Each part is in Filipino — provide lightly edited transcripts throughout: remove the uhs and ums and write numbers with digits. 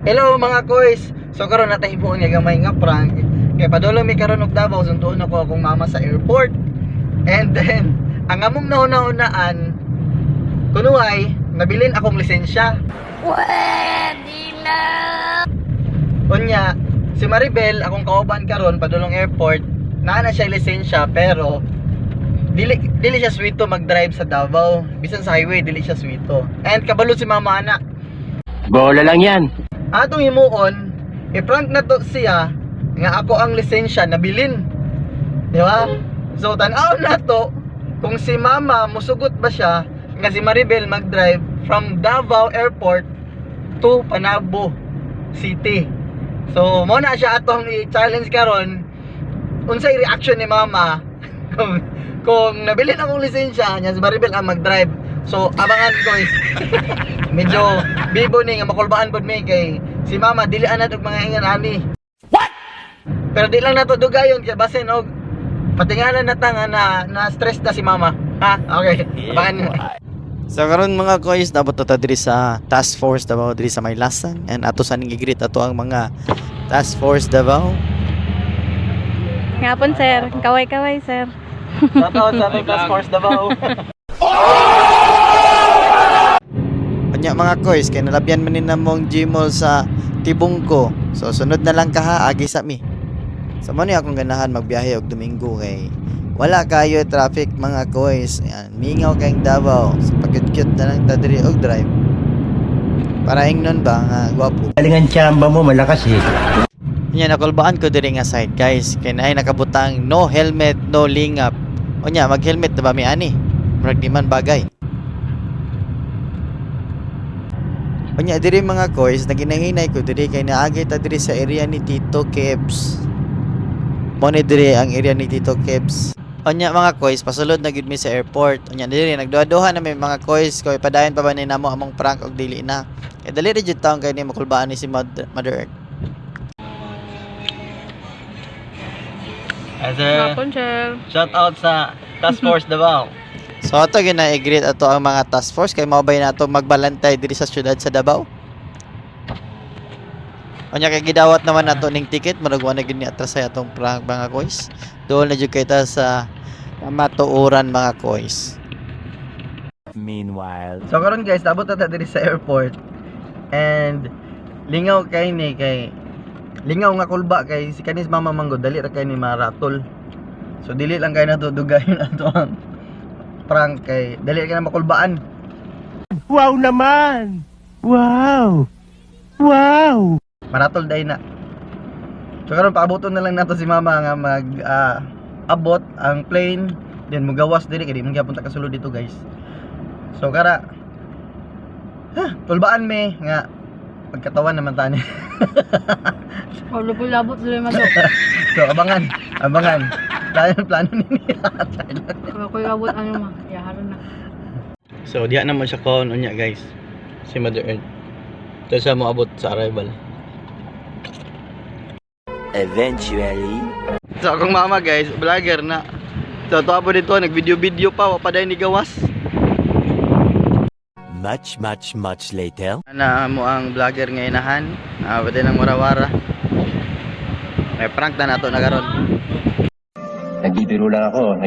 Hello mga koys. So karon natahimo nga gamay nga prank. Kay padulong mi karon og Davao suntuon ako akong mama sa airport. And then ang among nauna-unaan kunuay nabilin akong lisensya. Pwede na. Unya si Maribel akong kauban karon padulong airport, naa na siya lisensya pero dili siya swito mag-drive sa Davao. Bisan sa highway dili siya swito. And kabalo si mama ana. Bola lang yan. Atong himuon, i-prank na to siya nga ako ang lisensya nabilin. Di ba? So tan-aw na to kung si mama musugot ba siya nga si Maribel mag-drive from Davao Airport to Panabo City. So mo na siya atong i-challenge karon. Unsay reaction ni mama kung nabilin akong lisensya nya si Maribel ang mag-drive. So abangan guys. Medyo bibo ni nga makulbaan pod mi kay si mama dili ana og mga ingan ani. What? Pero di lang nato dugayon kay basin og patingalan na ta nga na stress na si mama. Ha? Okay. Abangan. So karon mga koys, nabot ta diri sa Task Force Davao diri sa Maylasan, and ato sa ning i-greet ato ang mga Task Force Davao. Ngapon sir, kaway-kaway sir. Shoutout sa ating Task Force Davao. Kanya mga koys, kay nalabyan man ni namong Gmall sa Tibungko. So sunod na lang kaha agi sa mi. Sa mo ni akong ganahan magbiyahe og Domingo kay wala kayo traffic mga koys. Ayan, mingaw kayong Davao. So pagkit-cute na lang ta diri og drive. Para ingnon ba nga gwapo. Galingan tiyamba mo, malakas eh. Nya nakulbaan ko diri nga side guys, kay naay nakabutang no helmet, no lingap. Unya mag-helmet na ba mi ani? Murag di man bagay. Unya diri mga koys, naginahinay ko diri kay naagi ta diri sa area ni Tito Kebs. Mo ni diri ang area ni Tito Kebs. Unya mga koys, pasulod na gid mi sa airport. Unya diri nagduha-duha na may mga koys, kay padayon pa ba ni namo among prank og dili na. Kay dali ra jud taon kay ni makulbaan ni si Mother Earth. Ngapon sir. Shoutout sa Task Force Davao. So ato gina-greet ato ang mga task force kay maubay nato magbalantay diri sa syudad sa Davao. Unya kay gidawat naman nato ning ticket, murag wa na gid ni atras sa atong prank mga koys. Doon na jud kay ta sa matuuran mga koys. Meanwhile. So karon guys, abot na ta diri sa airport. And lingaw kay ni kay lingaw nga kulba kay si kanis mama manggod dali ra kay ni maratol. So dili lang kay nato dugayon ato ang prank kay dali ka na makulbaan. Wow naman! Wow! Wow! Maratol day na. So karon paaboton na lang nato si mama nga mag abot ang plane, then mugawas diri kay di man gyapon ta kasulod dito guys. So kara tulbaan mi nga pagkatawan naman tani. O lubol-labot dili man do. So abangan. Plano ni Ko labot ano ma. Yaharon na. So diha naman siya kon unya guys. Si Mother Earth. Ito siya mo abot sa arrival. Eventually. So akong mama guys, vlogger na. So tuwa po dito, nag-video pa, wapaday ni gawas. Much later. Na mo ang vlogger nga inahan. Pwede ng warawara. May prank na nato na karon. Nagbibiro lang ako.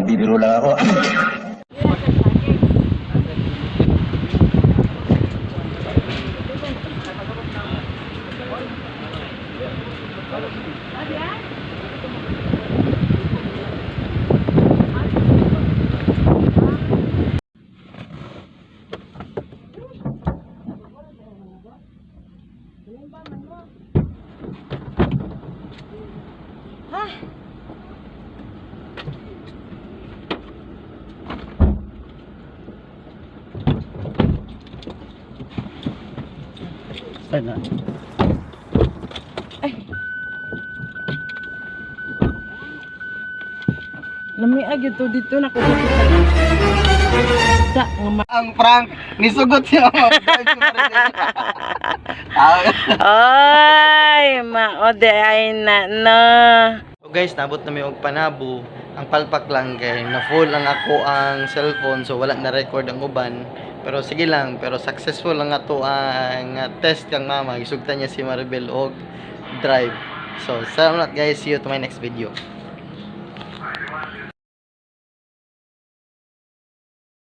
Ay na. Lami agyo to dito na ko. Da nga Ang prank, nisugot siya. ay, maode ay na no. So guys, nabot na may og Panabo. Ang palpak lang kay na full ang ako ang cellphone so wala na record ang uban. Pero sige lang, pero successful lang ato ang test kang mama. Gisugtan niya si Maribel og drive. So, salamat guys. See you to my next video.